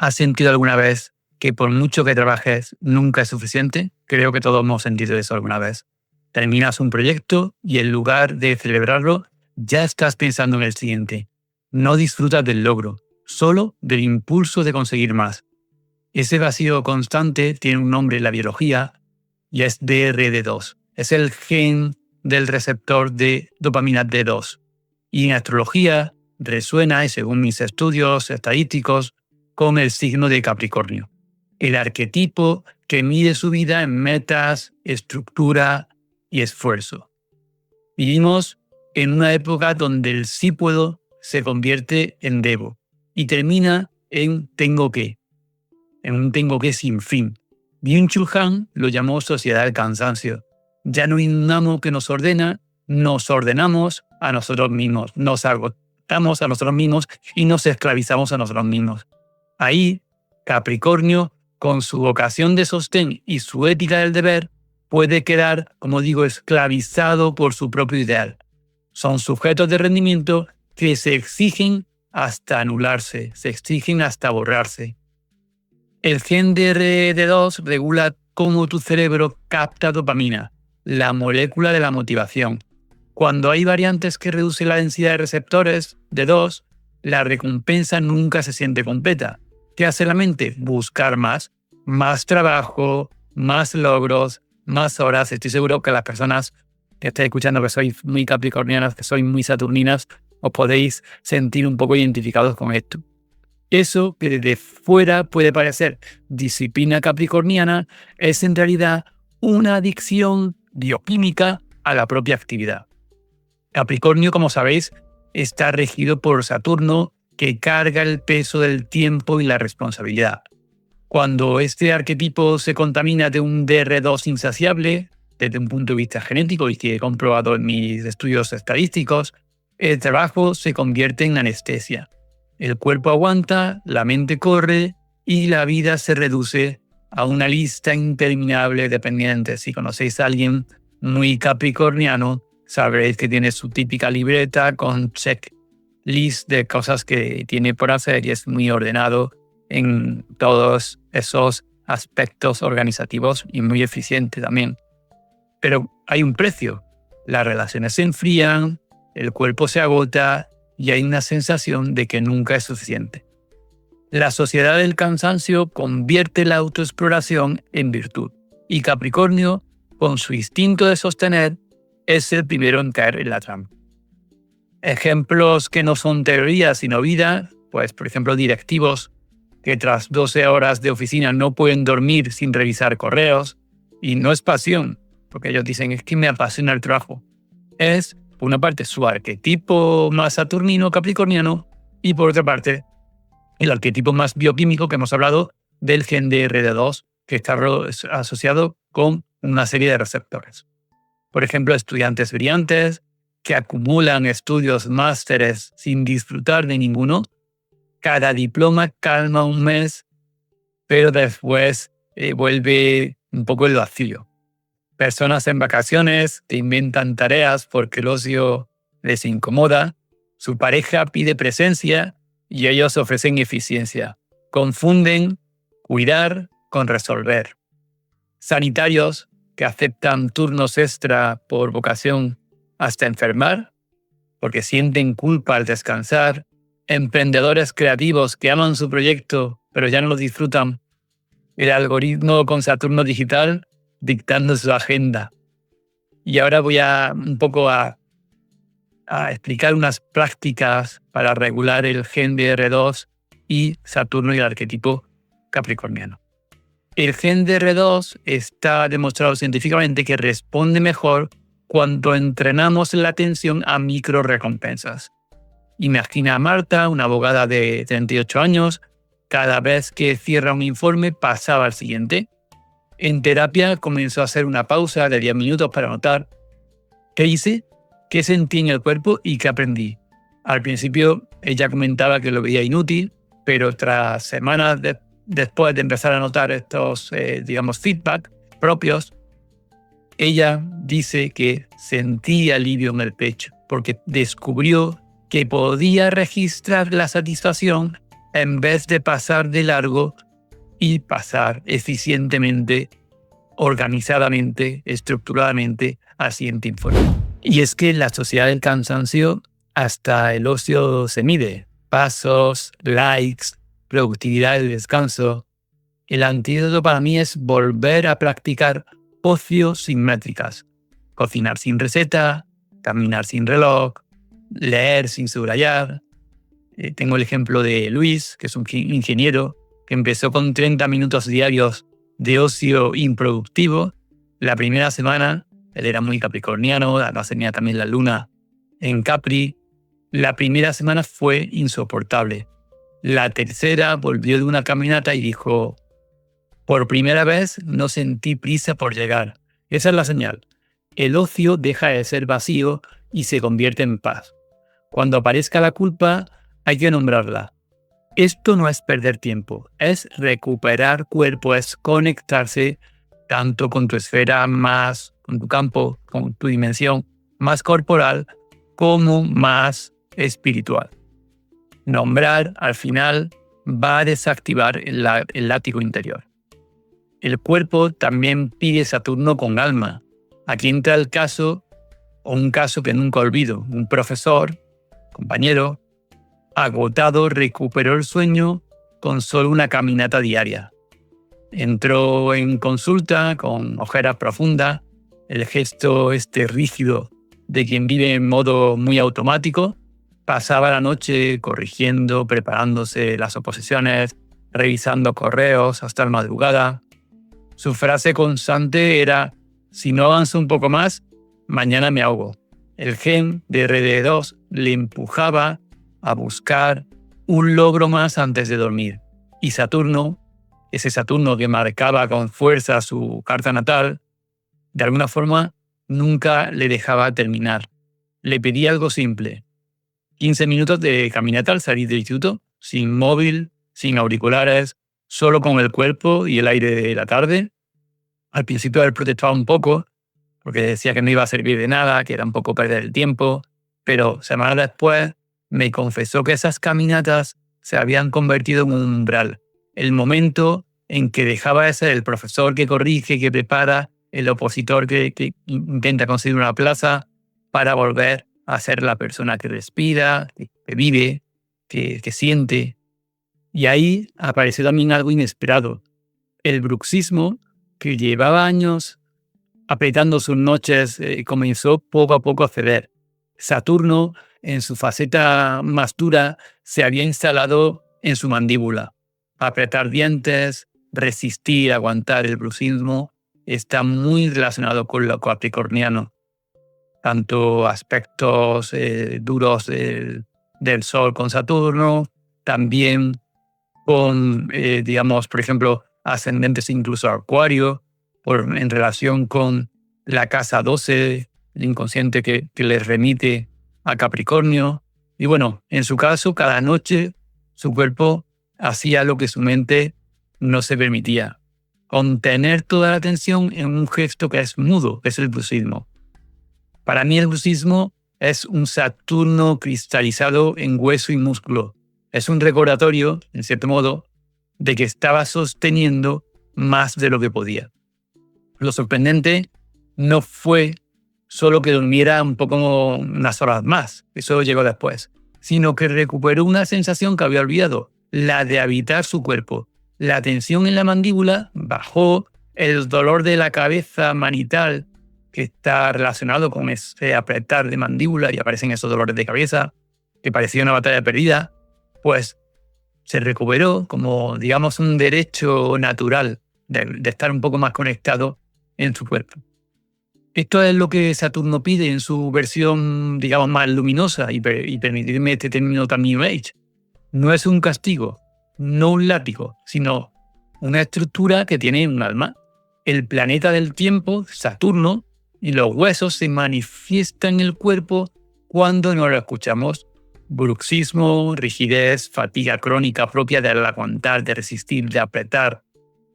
¿Has sentido alguna vez que por mucho que trabajes nunca es suficiente? Creo que todos hemos sentido eso alguna vez. Terminas un proyecto y en lugar de celebrarlo, ya estás pensando en el siguiente. No disfrutas del logro, solo del impulso de conseguir más. Ese vacío constante tiene un nombre en la biología y es DRD2. Es el gen del receptor de dopamina D2. Y en astrología resuena, y según mis estudios estadísticos, con el signo de Capricornio. El arquetipo que mide su vida en metas, estructura y esfuerzo. Vivimos en una época donde el sí puedo se convierte en debo y termina en tengo que, en un tengo que sin fin. Byung-Chul Han lo llamó sociedad del cansancio. Ya no hay un amo que nos ordena, nos ordenamos a nosotros mismos, nos agotamos a nosotros mismos y nos esclavizamos a nosotros mismos. Ahí, Capricornio, con su vocación de sostén y su ética del deber, puede quedar, como digo, esclavizado por su propio ideal. Son sujetos de rendimiento que se exigen hasta anularse, se exigen hasta borrarse. El gen DRD2 regula cómo tu cerebro capta dopamina, la molécula de la motivación. Cuando hay variantes que reducen la densidad de receptores D2, la recompensa nunca se siente completa. ¿Qué hace la mente? Buscar más trabajo, más logros, más horas. Estoy seguro que las personas que estáis escuchando que sois muy capricornianas, que sois muy saturninas, os podéis sentir un poco identificados con esto. Eso que desde fuera puede parecer disciplina capricorniana es en realidad una adicción bioquímica a la propia actividad. Capricornio, como sabéis, está regido por Saturno, que carga el peso del tiempo y la responsabilidad. Cuando este arquetipo se contamina de un DR2 insaciable, desde un punto de vista genético y que he comprobado en mis estudios estadísticos, el trabajo se convierte en anestesia. El cuerpo aguanta, la mente corre y la vida se reduce a una lista interminable de pendientes. Si conocéis a alguien muy capricorniano, sabréis que tiene su típica libreta con checklist de cosas que tiene por hacer y es muy ordenado en todos esos aspectos organizativos y muy eficiente también. Pero hay un precio. Las relaciones se enfrían, el cuerpo se agota y hay una sensación de que nunca es suficiente. La sociedad del cansancio convierte la autoexploración en virtud y Capricornio, con su instinto de sostener, es el primero en caer en la trampa. Ejemplos que no son teoría sino vida, pues por ejemplo directivos que tras 12 horas de oficina no pueden dormir sin revisar correos, y no es pasión, porque ellos dicen es que me apasiona el trabajo. Es, por una parte, su arquetipo más saturnino capricorniano y por otra parte, el arquetipo más bioquímico que hemos hablado del gen DRD2, que está asociado con una serie de receptores. Por ejemplo, estudiantes brillantes que acumulan estudios másteres sin disfrutar de ninguno. Cada diploma calma un mes, pero después vuelve un poco el vacío. Personas en vacaciones que inventan tareas porque el ocio les incomoda. Su pareja pide presencia y ellos ofrecen eficiencia. Confunden cuidar con resolver. Sanitarios que aceptan turnos extra por vocación hasta enfermar, porque sienten culpa al descansar. Emprendedores creativos que aman su proyecto, pero ya no lo disfrutan. El algoritmo con Saturno digital dictando su agenda. Y ahora voy un poco a explicar unas prácticas para regular el gen DR2 y Saturno y el arquetipo capricorniano. El gen DR2 está demostrado científicamente que responde mejor cuando entrenamos la atención a micro recompensas. Imagina a Marta, una abogada de 38 años, cada vez que cierra un informe pasaba al siguiente. En terapia comenzó a hacer una pausa de 10 minutos para notar qué hice, qué sentí en el cuerpo y qué aprendí. Al principio ella comentaba que lo veía inútil, pero tras semanas después de empezar a notar estos, feedback propios, ella dice que sentía alivio en el pecho porque descubrió que podía registrar la satisfacción en vez de pasar de largo y pasar eficientemente, organizadamente, estructuradamente al siguiente informe. Y es que en la sociedad del cansancio hasta el ocio se mide. Pasos, likes, productividad y descanso. El antídoto para mí es volver a practicar ocio sin métricas. Cocinar sin receta, caminar sin reloj, leer sin subrayar. Tengo el ejemplo de Luis, que es un ingeniero, que empezó con 30 minutos diarios de ocio improductivo. La primera semana, él era muy capricorniano, además tenía también la luna en Capri. La primera semana fue insoportable. La tercera volvió de una caminata y dijo: por primera vez no sentí prisa por llegar. Esa es la señal. El ocio deja de ser vacío y se convierte en paz. Cuando aparezca la culpa, hay que nombrarla. Esto no es perder tiempo, es recuperar cuerpo, es conectarse tanto con tu esfera más, con tu campo, con tu dimensión más corporal, como más espiritual. Nombrar, al final, va a desactivar el látigo interior. El cuerpo también pide Saturno con alma. Aquí entra el caso, o un caso que nunca olvido. Un profesor, compañero, agotado, recuperó el sueño con solo una caminata diaria. Entró en consulta con ojeras profundas, el gesto rígido de quien vive en modo muy automático. Pasaba la noche corrigiendo, preparándose las oposiciones, revisando correos hasta la madrugada. Su frase constante era: si no avanzo un poco más, mañana me ahogo. El gen de RD2 le empujaba a buscar un logro más antes de dormir. Y Saturno, ese Saturno que marcaba con fuerza su carta natal, de alguna forma nunca le dejaba terminar. Le pedía algo simple: 15 minutos de caminata al salir del instituto, sin móvil, sin auriculares, solo con el cuerpo y el aire de la tarde. Al principio él protestaba un poco, porque decía que no iba a servir de nada, que era un poco perder el tiempo, pero semanas después me confesó que esas caminatas se habían convertido en un umbral, el momento en que dejaba de ser el profesor que corrige, que prepara, el opositor que intenta conseguir una plaza, para volver a ser la persona que respira, que vive, que siente. Y ahí apareció también algo inesperado: el bruxismo, que llevaba años apretando sus noches, comenzó poco a poco a ceder. Saturno, en su faceta más dura, se había instalado en su mandíbula. Apretar dientes, resistir, aguantar. El bruxismo está muy relacionado con lo capricorniano. Tanto aspectos duros del Sol con Saturno, también con, por ejemplo, ascendentes incluso a Acuario, en relación con la casa 12, el inconsciente que les remite a Capricornio. Y bueno, en su caso, cada noche su cuerpo hacía lo que su mente no se permitía: contener toda la atención en un gesto que es mudo, que es el bruxismo. Para mí el bruxismo es un Saturno cristalizado en hueso y músculo. Es un recordatorio, en cierto modo, de que estaba sosteniendo más de lo que podía. Lo sorprendente no fue solo que durmiera un poco unas horas más, eso llegó después, sino que recuperó una sensación que había olvidado, la de habitar su cuerpo. La tensión en la mandíbula bajó, el dolor de la cabeza manital, que está relacionado con ese apretar de mandíbula y aparecen esos dolores de cabeza, que parecía una batalla perdida, pues se recuperó como, digamos, un derecho natural de estar un poco más conectado en su cuerpo. Esto es lo que Saturno pide en su versión, digamos, más luminosa, y permitirme este término tan New Age. No es un castigo, no un látigo, sino una estructura que tiene un alma. El planeta del tiempo, Saturno, y los huesos se manifiestan en el cuerpo cuando no lo escuchamos. Bruxismo, rigidez, fatiga crónica propia del aguantar, de resistir, de apretar.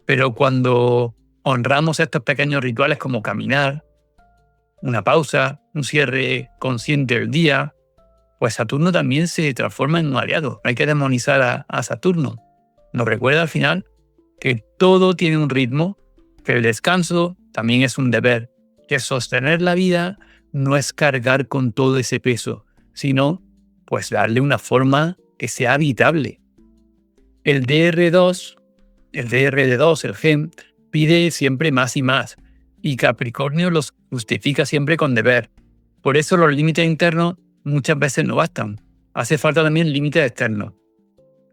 Pero cuando honramos estos pequeños rituales como caminar, una pausa, un cierre consciente del día, pues Saturno también se transforma en un aliado. No hay que demonizar a Saturno. Nos recuerda al final que todo tiene un ritmo, que el descanso también es un deber, que sostener la vida no es cargar con todo ese peso, sino pues darle una forma que sea habitable. El DR2, el DRD2, el GEM, pide siempre más y más, y Capricornio los justifica siempre con deber. Por eso los límites internos muchas veces no bastan. Hace falta también límites externos.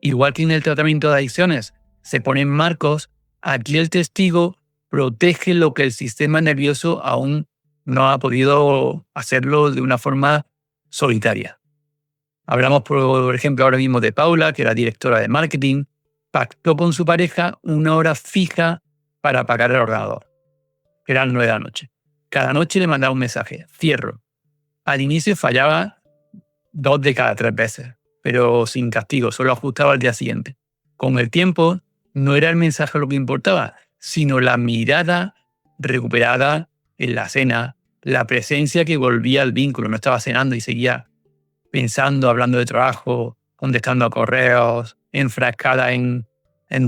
Igual que en el tratamiento de adicciones, se ponen marcos, aquí el testigo protege lo que el sistema nervioso aún no ha podido hacerlo de una forma solitaria. Hablamos, por ejemplo, ahora mismo de Paula, que era directora de marketing, pactó con su pareja una hora fija para apagar el ordenador, que eran 9 de la noche. Cada noche le mandaba un mensaje, cierro. Al inicio fallaba 2 de cada 3 veces, pero sin castigo, solo ajustaba al día siguiente. Con el tiempo, no era el mensaje lo que importaba, sino la mirada recuperada en la cena, la presencia que volvía al vínculo. No estaba cenando y seguía pensando, hablando de trabajo, contestando a correos, enfrascada en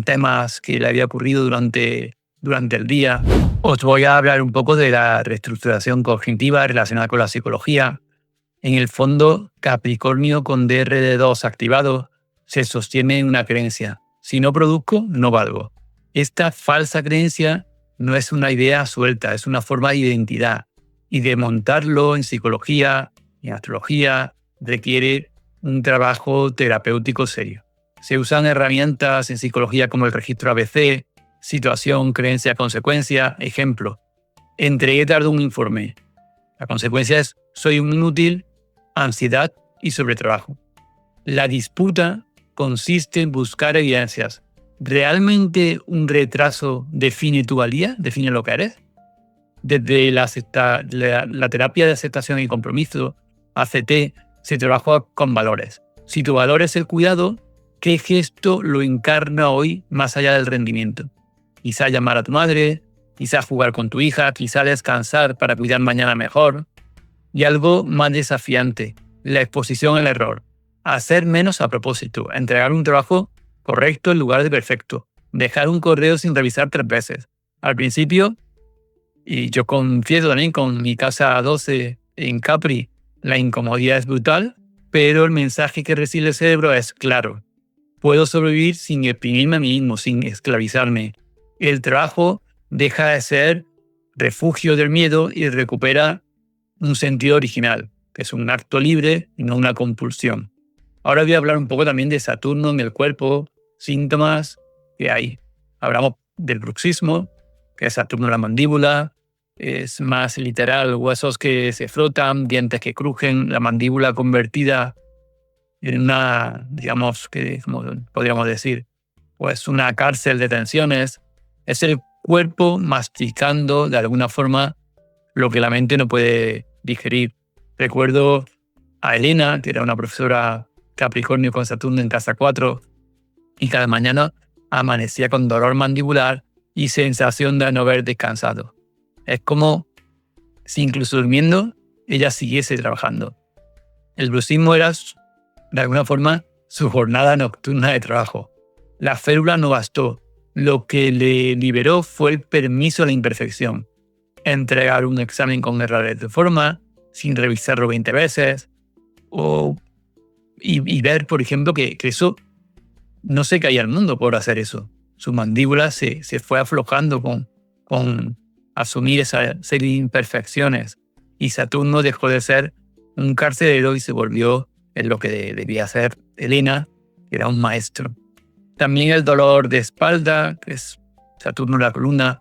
temas que le había ocurrido durante el día. Os voy a hablar un poco de la reestructuración cognitiva relacionada con la psicología. En el fondo, Capricornio con DRD2 activado se sostiene en una creencia. Si no produzco, no valgo. Esta falsa creencia no es una idea suelta, es una forma de identidad. Y de montarlo en psicología, en astrología, requiere un trabajo terapéutico serio. Se usan herramientas en psicología como el registro ABC, situación, creencia, consecuencia. Ejemplo, entregué tarde un informe. La consecuencia es soy un inútil, ansiedad y sobretrabajo. La disputa consiste en buscar evidencias. ¿Realmente un retraso define tu valía? ¿Define lo que eres? Desde la terapia de aceptación y compromiso, ACT, se trabaja con valores. Si tu valor es el cuidado, ¿qué gesto lo encarna hoy más allá del rendimiento? Quizá llamar a tu madre, quizá jugar con tu hija, quizá descansar para cuidar mañana mejor. Y algo más desafiante, la exposición al error. Hacer menos a propósito, entregar un trabajo correcto en lugar de perfecto, dejar un correo sin revisar 3 veces. Al principio, y yo confieso también con mi casa 12 en Capri, la incomodidad es brutal, pero el mensaje que recibe el cerebro es claro. Puedo sobrevivir sin exprimirme a mí mismo, sin esclavizarme. El trabajo deja de ser refugio del miedo y recupera un sentido original, que es un acto libre y no una compulsión. Ahora voy a hablar un poco también de Saturno en el cuerpo, síntomas que hay. Hablamos del bruxismo, que es Saturno en la mandíbula, es más literal, huesos que se frotan, dientes que crujen, la mandíbula convertida en una, digamos, que como podríamos decir, pues una cárcel de tensiones. Es el cuerpo masticando de alguna forma lo que la mente no puede digerir. Recuerdo a Elena, que era una profesora Capricornio con Saturno en casa 4, y cada mañana amanecía con dolor mandibular y sensación de no haber descansado. Es como si incluso durmiendo ella siguiese trabajando. El bruxismo era, de alguna forma, su jornada nocturna de trabajo. La férula no bastó. Lo que le liberó fue el permiso a la imperfección. Entregar un examen con errores de forma, sin revisarlo 20 veces, y ver, por ejemplo, que eso no se caía al mundo por hacer eso. Su mandíbula se fue aflojando con asumir esa serie de imperfecciones, y Saturno dejó de ser un carcelero y se volvió en lo que debía ser Elena, que era un maestro. También el dolor de espalda, que es Saturno en la columna.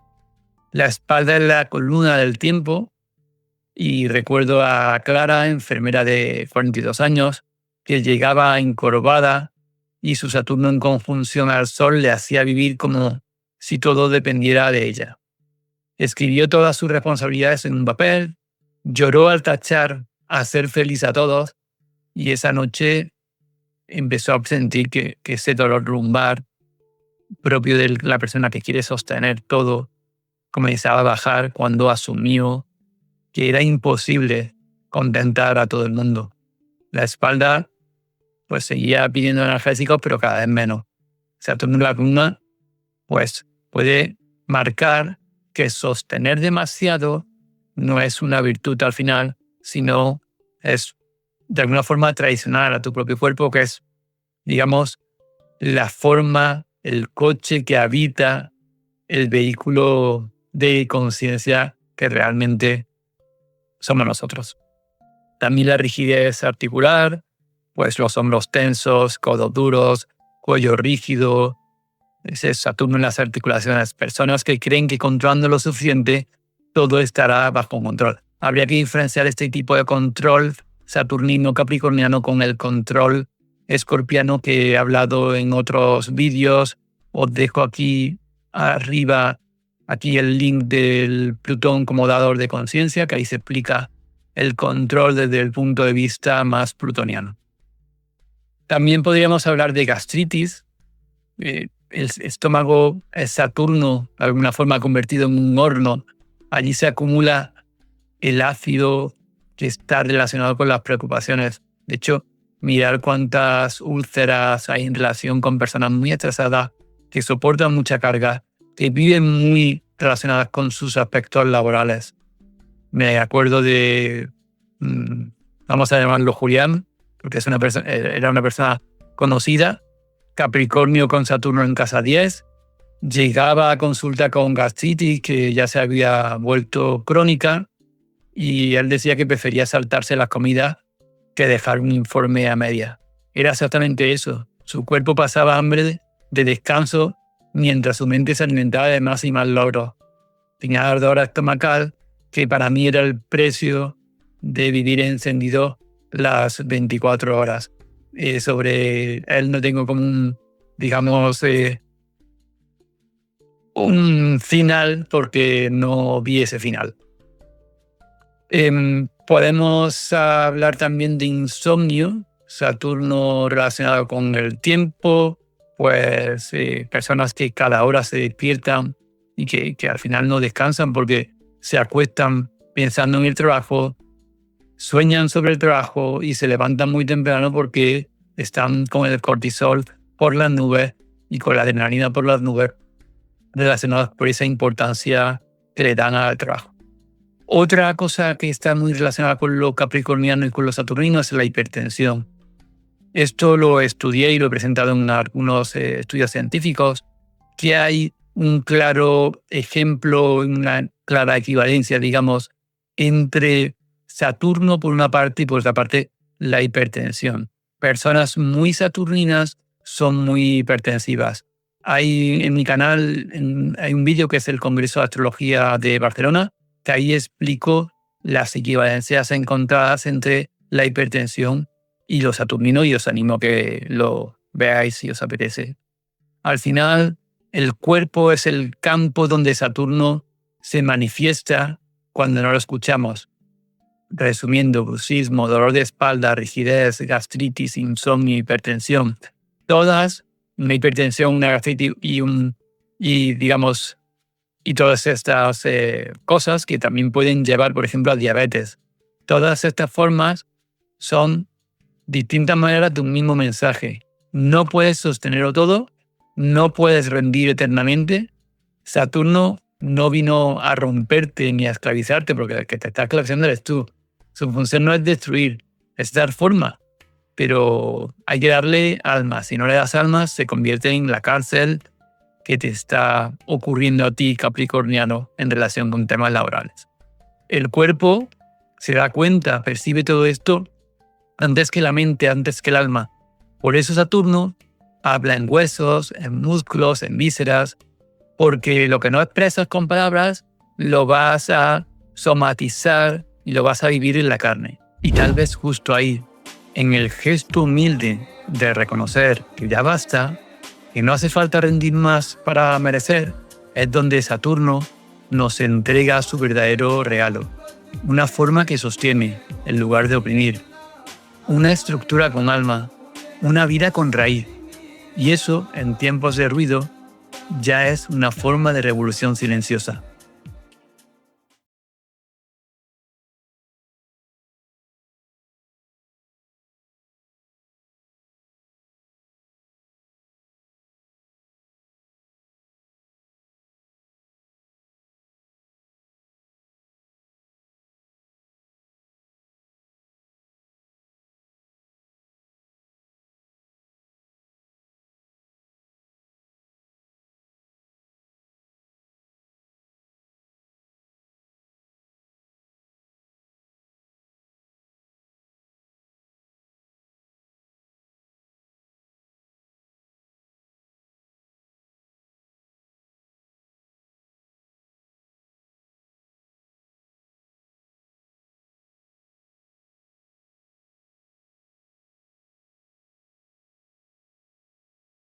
La espalda es la columna del tiempo, y recuerdo a Clara, enfermera de 42 años, que llegaba encorvada y su Saturno en conjunción al Sol le hacía vivir como si todo dependiera de ella. Escribió todas sus responsabilidades en un papel, lloró al tachar a ser feliz a todos, y esa noche empezó a sentir que ese dolor lumbar propio de la persona que quiere sostener todo comenzaba a bajar cuando asumió que era imposible contentar a todo el mundo. La espalda pues seguía pidiendo analgésicos, pero cada vez menos. Saturno en la columna pues puede marcar que sostener demasiado no es una virtud al final, sino es de alguna forma traicionar a tu propio cuerpo, que es, digamos, la forma, el coche que habita el vehículo de conciencia que realmente somos nosotros. También la rigidez articular, pues los hombros tensos, codos duros, cuello rígido. Ese es Saturno en las articulaciones. Personas que creen que controlando lo suficiente, todo estará bajo control. Habría que diferenciar este tipo de control saturnino capricorniano con el control escorpiano que he hablado en otros vídeos. Os dejo aquí arriba el link del Plutón como dador de conciencia, que ahí se explica el control desde el punto de vista más plutoniano. También podríamos hablar de gastritis. El estómago es Saturno, de alguna forma convertido en un horno. Allí se acumula el ácido que está relacionado con las preocupaciones. De hecho, mirar cuántas úlceras hay en relación con personas muy estresadas, que soportan mucha carga, que viven muy relacionadas con sus aspectos laborales. Me acuerdo de, vamos a llamarlo Julián, porque era una persona conocida, Capricornio con Saturno en casa 10, llegaba a consulta con gastritis que ya se había vuelto crónica y él decía que prefería saltarse las comidas que dejar un informe a media. Era exactamente eso. Su cuerpo pasaba hambre de descanso mientras su mente se alimentaba de más y más logros. Tenía ardor estomacal, que para mí era el precio de vivir encendido las 24 horas. Sobre él no tengo como un final porque no vi ese final. Podemos hablar también de insomnio, Saturno relacionado con el tiempo, pues personas que cada hora se despiertan y que al final no descansan porque se acuestan pensando en el trabajo, sueñan sobre el trabajo y se levantan muy temprano porque están con el cortisol por las nubes y con la adrenalina por las nubes, relacionadas por esa importancia que le dan al trabajo. Otra cosa que está muy relacionada con lo capricorniano y con lo saturnino es la hipertensión. Esto lo estudié y lo he presentado en algunos estudios científicos, que hay un claro ejemplo, una clara equivalencia, digamos, entre Saturno por una parte y por otra parte la hipertensión. Personas muy saturninas son muy hipertensivas. En mi canal hay un vídeo que es el Congreso de Astrología de Barcelona, que ahí explico las equivalencias encontradas entre la hipertensión y lo saturnino y os animo a que lo veáis si os apetece. Al final, el cuerpo es el campo donde Saturno se manifiesta cuando no lo escuchamos. Resumiendo, bruxismo, dolor de espalda, rigidez, gastritis, insomnio, hipertensión. Todas, una hipertensión, una gastritis y todas estas cosas que también pueden llevar, por ejemplo, a diabetes. Todas estas formas son distintas maneras de un mismo mensaje. No puedes sostenerlo todo, no puedes rendir eternamente. Saturno no vino a romperte ni a esclavizarte, porque el que te está esclavizando eres tú. Su función no es destruir, es dar forma. Pero hay que darle alma. Si no le das alma, se convierte en la cárcel que te está ocurriendo a ti, capricorniano, en relación con temas laborales. El cuerpo se da cuenta, percibe todo esto antes que la mente, antes que el alma. Por eso Saturno habla en huesos, en músculos, en vísceras, porque lo que no expresas con palabras lo vas a somatizar y lo vas a vivir en la carne. Y tal vez justo ahí, en el gesto humilde de reconocer que ya basta, que no hace falta rendir más para merecer, es donde Saturno nos entrega su verdadero regalo. Una forma que sostiene en lugar de oprimir. Una estructura con alma. Una vida con raíz. Y eso, en tiempos de ruido, ya es una forma de revolución silenciosa.